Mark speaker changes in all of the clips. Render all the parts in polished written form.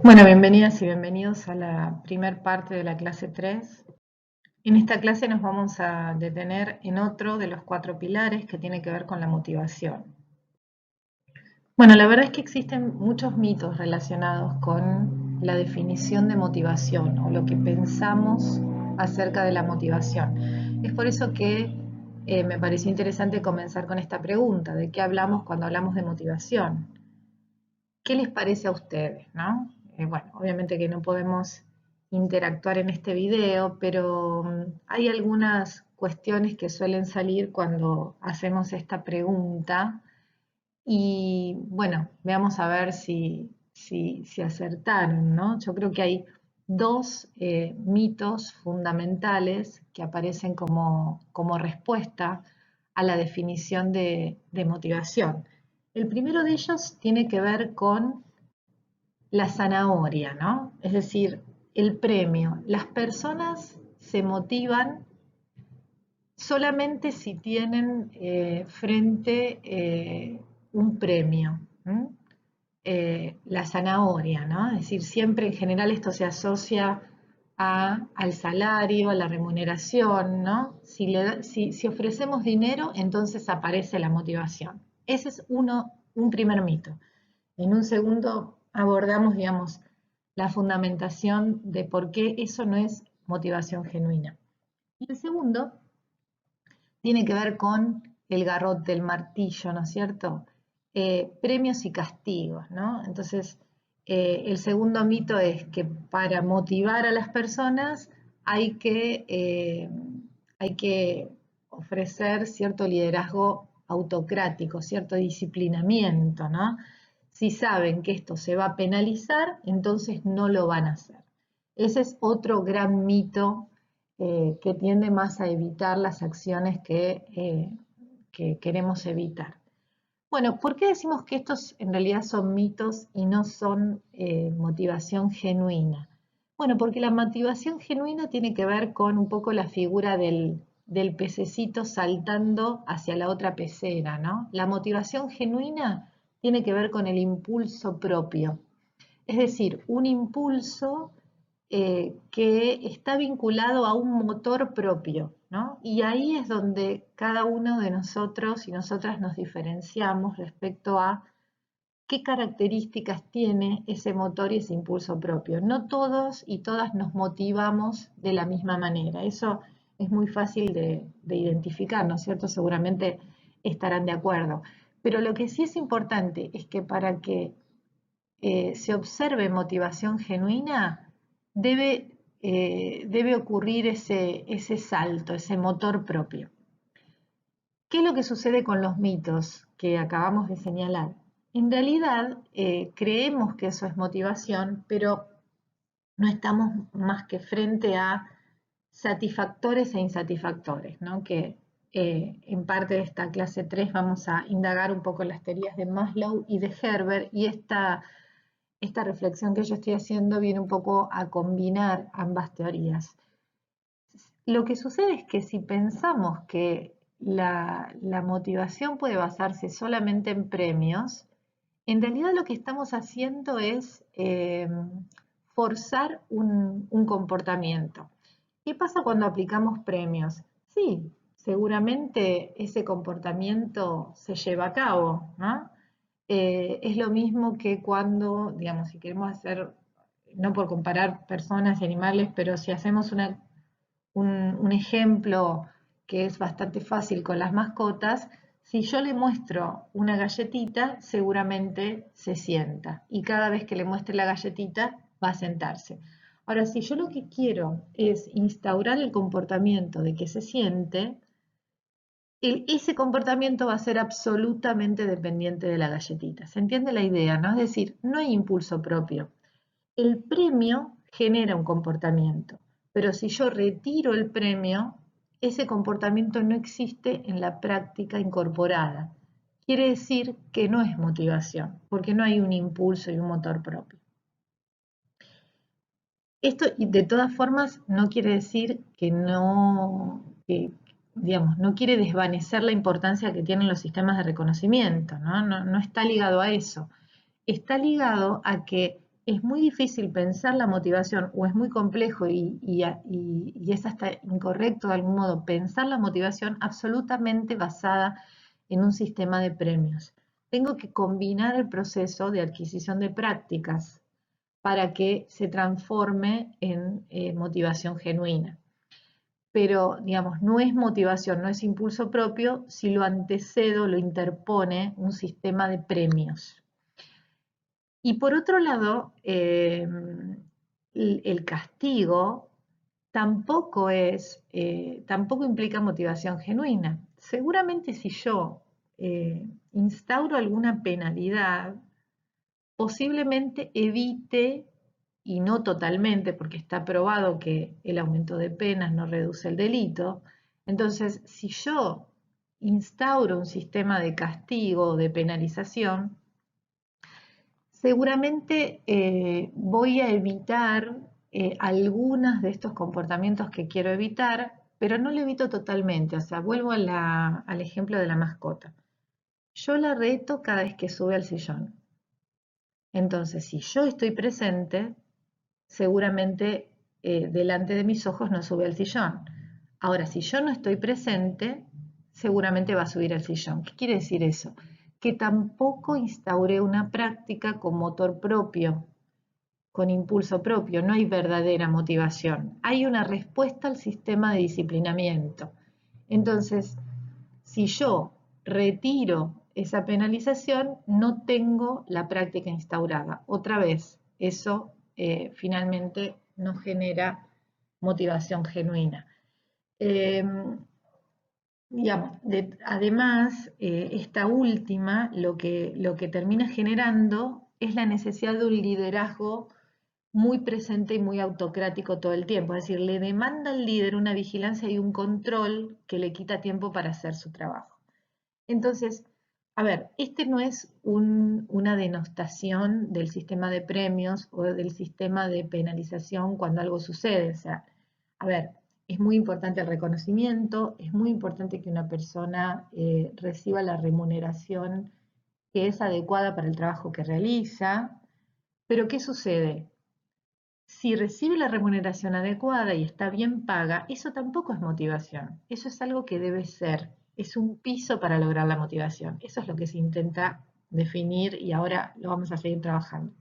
Speaker 1: Bueno, bienvenidas y bienvenidos a la primer parte de la clase 3. En esta clase nos vamos a detener en otro de los 4 pilares que tiene que ver con la motivación. Bueno, la verdad es que existen muchos mitos relacionados con la definición de motivación o lo que pensamos acerca de la motivación. Es por eso que me pareció interesante comenzar con esta pregunta, ¿de qué hablamos cuando hablamos de motivación? ¿Qué les parece a ustedes, no? Bueno, obviamente que no podemos interactuar en este video, pero hay algunas cuestiones que suelen salir cuando hacemos esta pregunta y bueno, veamos a ver si acertaron, ¿no? Yo creo que hay dos mitos fundamentales que aparecen como respuesta a la definición de motivación. El primero de ellos tiene que ver con la zanahoria, ¿no? Es decir, el premio. Las personas se motivan solamente si tienen frente un premio. La zanahoria, ¿no? Es decir, siempre en general esto se asocia al salario, a la remuneración, ¿no? Si ofrecemos dinero, entonces aparece la motivación. Ese es un primer mito. En un segundo abordamos, digamos, la fundamentación de por qué eso no es motivación genuina. Y el segundo tiene que ver con el garrote, el martillo, ¿no es cierto? Premios y castigos, ¿no? Entonces, el segundo mito es que para motivar a las personas hay que ofrecer cierto liderazgo autocrático, cierto disciplinamiento, ¿no? Si saben que esto se va a penalizar, entonces no lo van a hacer. Ese es otro gran mito que tiende más a evitar las acciones que queremos evitar. Bueno, ¿por qué decimos que estos en realidad son mitos y no son motivación genuina? Bueno, porque la motivación genuina tiene que ver con un poco la figura del pececito saltando hacia la otra pecera, ¿no? La motivación genuina tiene que ver con el impulso propio, es decir, un impulso que está vinculado a un motor propio, ¿no? Y ahí es donde cada uno de nosotros y nosotras nos diferenciamos respecto a qué características tiene ese motor y ese impulso propio. No todos y todas nos motivamos de la misma manera. Eso es muy fácil de identificar, ¿no es cierto? Seguramente estarán de acuerdo. Pero lo que sí es importante es que para que se observe motivación genuina, debe ocurrir ese salto, ese motor propio. ¿Qué es lo que sucede con los mitos que acabamos de señalar? En realidad, creemos que eso es motivación, pero no estamos más que frente a satisfactores e insatisfactores, ¿no? Que en parte de esta clase 3 vamos a indagar un poco las teorías de Maslow y de Herbert, y esta reflexión que yo estoy haciendo viene un poco a combinar ambas teorías. Lo que sucede es que si pensamos que la motivación puede basarse solamente en premios, en realidad lo que estamos haciendo es forzar un comportamiento. ¿Qué pasa cuando aplicamos premios? Sí, seguramente ese comportamiento se lleva a cabo, ¿no? Es lo mismo que cuando, digamos, si queremos hacer, no por comparar personas y animales, pero si hacemos un ejemplo que es bastante fácil con las mascotas, si yo le muestro una galletita, seguramente se sienta. Y cada vez que le muestre la galletita, va a sentarse. Ahora, si yo lo que quiero es instaurar el comportamiento de que se siente, ese comportamiento va a ser absolutamente dependiente de la galletita. ¿Se entiende la idea, no? Es decir, no hay impulso propio. El premio genera un comportamiento, pero si yo retiro el premio, ese comportamiento no existe en la práctica incorporada. Quiere decir que no es motivación, porque no hay un impulso y un motor propio. Esto, de todas formas, no quiere decir que no, digamos, no quiere desvanecer la importancia que tienen los sistemas de reconocimiento, ¿no? No está ligado a eso. Está ligado a que es muy difícil pensar la motivación, o es muy complejo y es hasta incorrecto de algún modo pensar la motivación absolutamente basada en un sistema de premios. Tengo que combinar el proceso de adquisición de prácticas para que se transforme en motivación genuina. Pero, digamos, no es motivación, no es impulso propio si lo antecedo, lo interpone un sistema de premios. Y por otro lado, el castigo tampoco implica motivación genuina. Seguramente si yo instauro alguna penalidad, posiblemente evite, y no totalmente, porque está probado que el aumento de penas no reduce el delito. Entonces, si yo instauro un sistema de castigo o de penalización, seguramente voy a evitar algunos de estos comportamientos que quiero evitar, pero no lo evito totalmente. O sea, vuelvo al ejemplo de la mascota. Yo la reto cada vez que sube al sillón. Entonces, si yo estoy presente, seguramente delante de mis ojos no sube al sillón. Ahora, si yo no estoy presente, seguramente va a subir al sillón. ¿Qué quiere decir eso? Que tampoco instauré una práctica con motor propio, con impulso propio, no hay verdadera motivación. Hay una respuesta al sistema de disciplinamiento. Entonces, si yo retiro esa penalización, no tengo la práctica instaurada. Otra vez, eso finalmente no genera motivación genuina. Digamos, además, esta última lo que termina generando es la necesidad de un liderazgo muy presente y muy autocrático todo el tiempo. Es decir, le demanda al líder una vigilancia y un control que le quita tiempo para hacer su trabajo. Entonces, a ver, este no es una denostación del sistema de premios o del sistema de penalización cuando algo sucede. O sea, a ver, es muy importante el reconocimiento, es muy importante que una persona reciba la remuneración que es adecuada para el trabajo que realiza, pero ¿qué sucede? Si recibe la remuneración adecuada y está bien paga, eso tampoco es motivación. Eso es algo que debe ser. Es un piso para lograr la motivación. Eso es lo que se intenta definir y ahora lo vamos a seguir trabajando.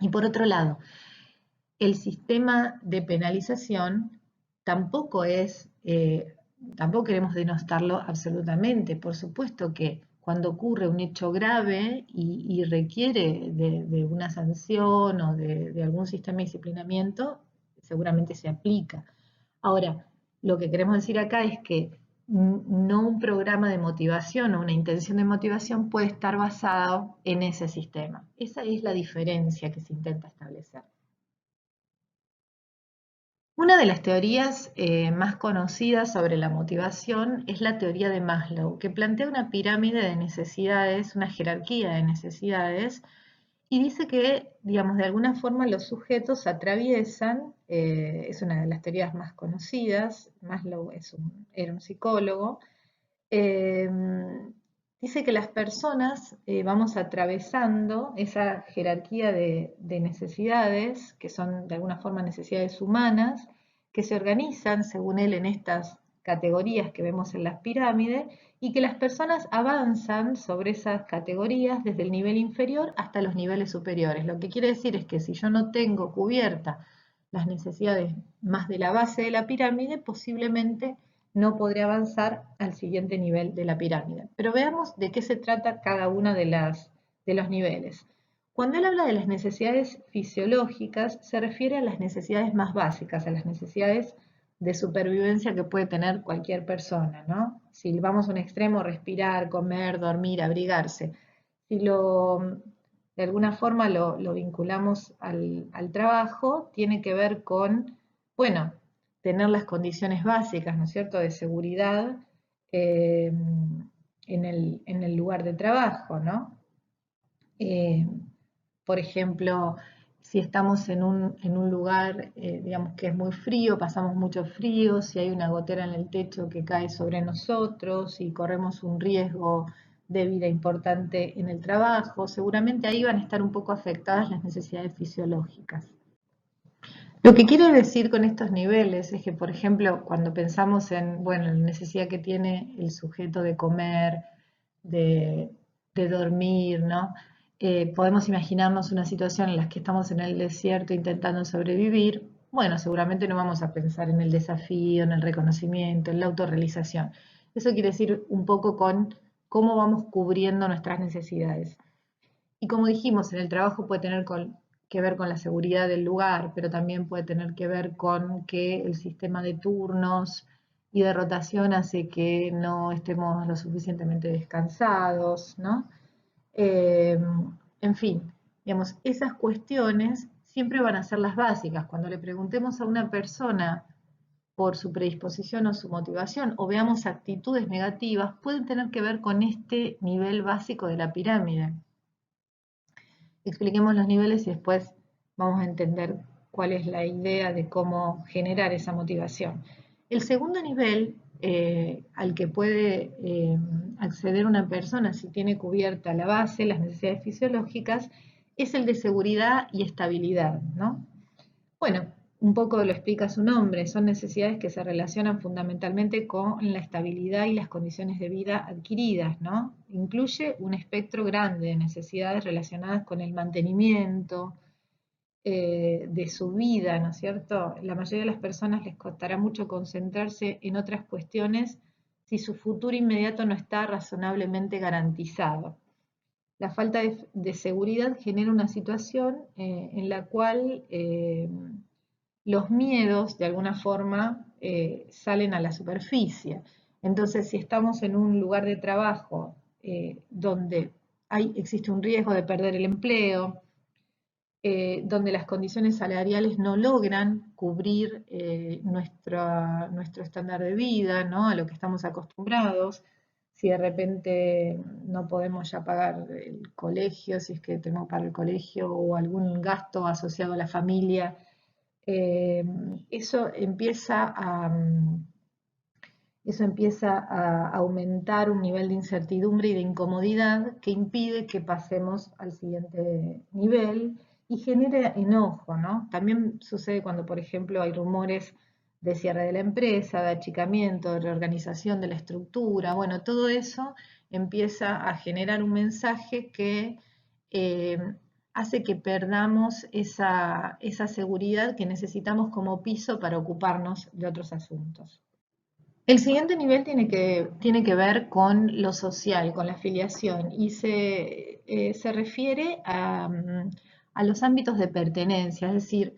Speaker 1: Y por otro lado, el sistema de penalización tampoco tampoco queremos denostarlo absolutamente. Por supuesto que cuando ocurre un hecho grave y requiere de una sanción o de algún sistema de disciplinamiento, seguramente se aplica. Ahora, lo que queremos decir acá es que no un programa de motivación o una intención de motivación puede estar basado en ese sistema. Esa es la diferencia que se intenta establecer. Una de las teorías más conocidas sobre la motivación es la teoría de Maslow, que plantea una pirámide de necesidades, una jerarquía de necesidades, y dice que, digamos, de alguna forma los sujetos atraviesan, es una de las teorías más conocidas, Maslow era un psicólogo, eh, dice que las personas vamos atravesando esa jerarquía de necesidades, que son de alguna forma necesidades humanas, que se organizan, según él, en estas categorías que vemos en las pirámides, y que las personas avanzan sobre esas categorías desde el nivel inferior hasta los niveles superiores. Lo que quiere decir es que si yo no tengo cubierta las necesidades más de la base de la pirámide, posiblemente no podré avanzar al siguiente nivel de la pirámide. Pero veamos de qué se trata cada uno de los niveles. Cuando él habla de las necesidades fisiológicas, se refiere a las necesidades más básicas, a las necesidades de supervivencia que puede tener cualquier persona, ¿no? Si vamos a un extremo, respirar, comer, dormir, abrigarse. Si de alguna forma lo vinculamos al trabajo, tiene que ver con, bueno, tener las condiciones básicas, ¿no es cierto?, de seguridad en el lugar de trabajo, ¿no? Por ejemplo, si estamos en un lugar, digamos, que es muy frío, pasamos mucho frío, si hay una gotera en el techo que cae sobre nosotros, si corremos un riesgo de vida importante en el trabajo, seguramente ahí van a estar un poco afectadas las necesidades fisiológicas. Lo que quiero decir con estos niveles es que, por ejemplo, cuando pensamos en, bueno, la necesidad que tiene el sujeto de comer, de, de dormir, ¿no? Podemos imaginarnos una situación en la que estamos en el desierto intentando sobrevivir. Bueno, seguramente no vamos a pensar en el desafío, en el reconocimiento, en la autorrealización. Eso quiere decir un poco con cómo vamos cubriendo nuestras necesidades. Y como dijimos, en el trabajo puede tener que ver con la seguridad del lugar, pero también puede tener que ver con que el sistema de turnos y de rotación hace que no estemos lo suficientemente descansados, ¿no? Eh, en fin, digamos, esas cuestiones siempre van a ser las básicas. Cuando le preguntemos a una persona por su predisposición o su motivación, o veamos actitudes negativas, pueden tener que ver con este nivel básico de la pirámide. Expliquemos los niveles y después vamos a entender cuál es la idea de cómo generar esa motivación. El segundo nivel al que puede acceder una persona si tiene cubierta la base, las necesidades fisiológicas, es el de seguridad y estabilidad, ¿no? Bueno, un poco lo explica su nombre, son necesidades que se relacionan fundamentalmente con la estabilidad y las condiciones de vida adquiridas, ¿no? Incluye un espectro grande de necesidades relacionadas con el mantenimiento de su vida, ¿no es cierto? La mayoría de las personas les costará mucho concentrarse en otras cuestiones si su futuro inmediato no está razonablemente garantizado. La falta de seguridad genera una situación en la cual los miedos de alguna forma salen a la superficie. Entonces, si estamos en un lugar de trabajo donde existe un riesgo de perder el empleo, donde las condiciones salariales no logran cubrir nuestro estándar de vida, ¿no? A lo que estamos acostumbrados, si de repente no podemos ya pagar el colegio, si es que tenemos para el colegio o algún gasto asociado a la familia, eso empieza a aumentar un nivel de incertidumbre y de incomodidad que impide que pasemos al siguiente nivel y genera enojo, ¿no? También sucede cuando, por ejemplo, hay rumores de cierre de la empresa, de achicamiento, de reorganización de la estructura. Bueno, todo eso empieza a generar un mensaje que eh, hace que perdamos esa seguridad que necesitamos como piso para ocuparnos de otros asuntos. El siguiente nivel tiene que ver con lo social, con la afiliación, y se refiere a los ámbitos de pertenencia, es decir,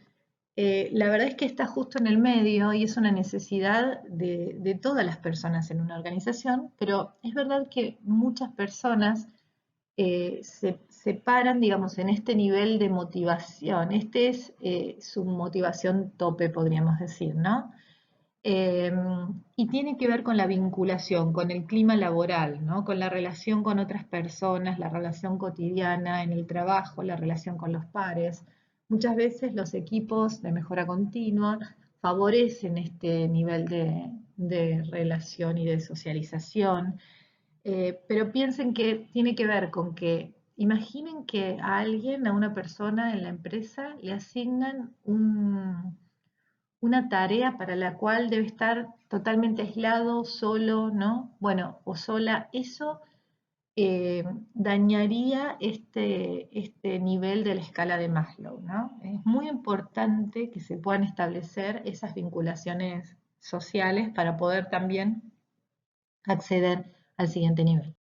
Speaker 1: la verdad es que está justo en el medio y es una necesidad de todas las personas en una organización, pero es verdad que muchas personas se separan, digamos, en este nivel de motivación. Este es su motivación tope, podríamos decir, ¿no? Eh, y tiene que ver con la vinculación, con el clima laboral, ¿no? Con la relación con otras personas, la relación cotidiana en el trabajo, la relación con los pares. Muchas veces los equipos de mejora continua favorecen este nivel de relación y de socialización, pero piensen que tiene que ver con que imaginen que a alguien, a una persona en la empresa, le asignan una tarea para la cual debe estar totalmente aislado, solo, ¿no? Bueno, o sola, eso eh, dañaría este nivel de la escala de Maslow, ¿no? Es muy importante que se puedan establecer esas vinculaciones sociales para poder también acceder al siguiente nivel.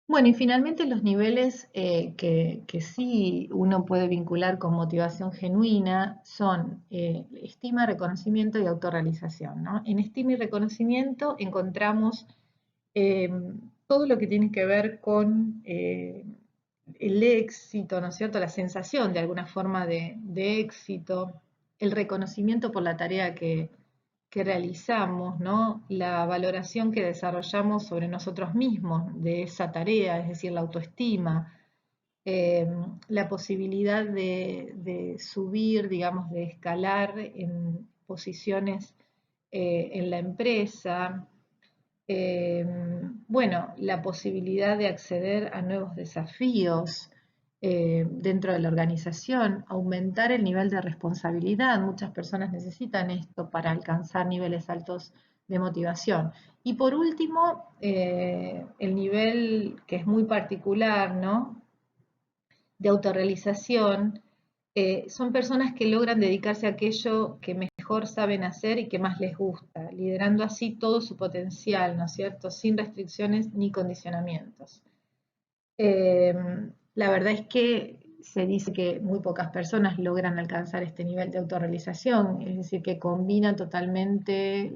Speaker 1: Bueno, y finalmente los niveles que sí uno puede vincular con motivación genuina son estima, reconocimiento y autorrealización, ¿no? En estima y reconocimiento encontramos eh, todo lo que tiene que ver con el éxito, ¿no es cierto? La sensación de alguna forma de éxito, el reconocimiento por la tarea que realizamos, ¿no? La valoración que desarrollamos sobre nosotros mismos de esa tarea, es decir, la autoestima, eh, la posibilidad de subir, digamos, de escalar en posiciones en la empresa, Bueno, la posibilidad de acceder a nuevos desafíos dentro de la organización, aumentar el nivel de responsabilidad. Muchas personas necesitan esto para alcanzar niveles altos de motivación. Y por último, el nivel que es muy particular, ¿no?, de autorrealización, son personas que logran dedicarse a aquello que mejor saben hacer y que más les gusta, liderando así todo su potencial, ¿no es cierto?, sin restricciones ni condicionamientos. Eh, la verdad es que se dice que muy pocas personas logran alcanzar este nivel de autorrealización, es decir, que combina totalmente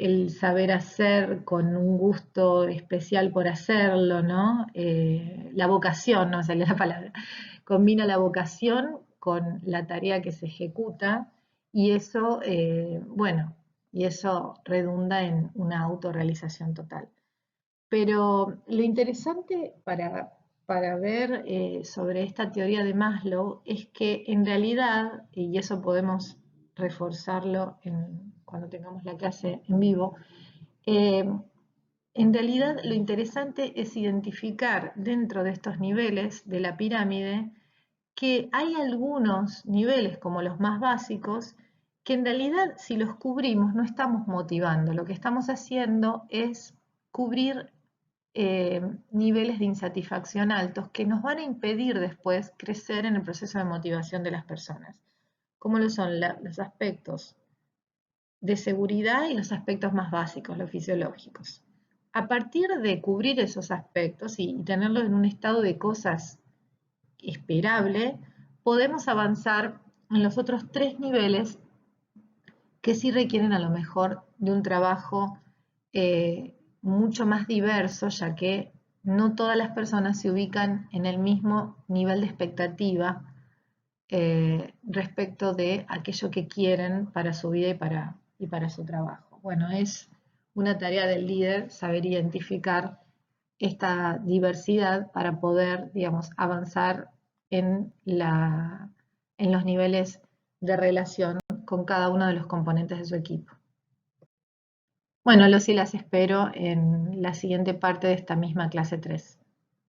Speaker 1: el saber hacer con un gusto especial por hacerlo, ¿no? La vocación, no sale la palabra. Combina la vocación con la tarea que se ejecuta y eso, bueno, y eso redunda en una autorrealización total. Pero lo interesante para ver sobre esta teoría de Maslow es que en realidad, y eso podemos reforzarlo cuando tengamos la clase en vivo, eh, en realidad lo interesante es identificar dentro de estos niveles de la pirámide que hay algunos niveles, como los más básicos, que en realidad si los cubrimos no estamos motivando, lo que estamos haciendo es cubrir niveles de insatisfacción altos que nos van a impedir después crecer en el proceso de motivación de las personas, como lo son los aspectos de seguridad y los aspectos más básicos, los fisiológicos. A partir de cubrir esos aspectos y tenerlos en un estado de cosas esperable, podemos avanzar en los otros tres niveles que sí requieren a lo mejor de un trabajo mucho más diverso, ya que no todas las personas se ubican en el mismo nivel de expectativa respecto de aquello que quieren para su vida y para su trabajo. Bueno, es una tarea del líder saber identificar esta diversidad para poder, digamos, avanzar en los niveles de relación con cada uno de los componentes de su equipo. Bueno, los y las espero en la siguiente parte de esta misma clase 3.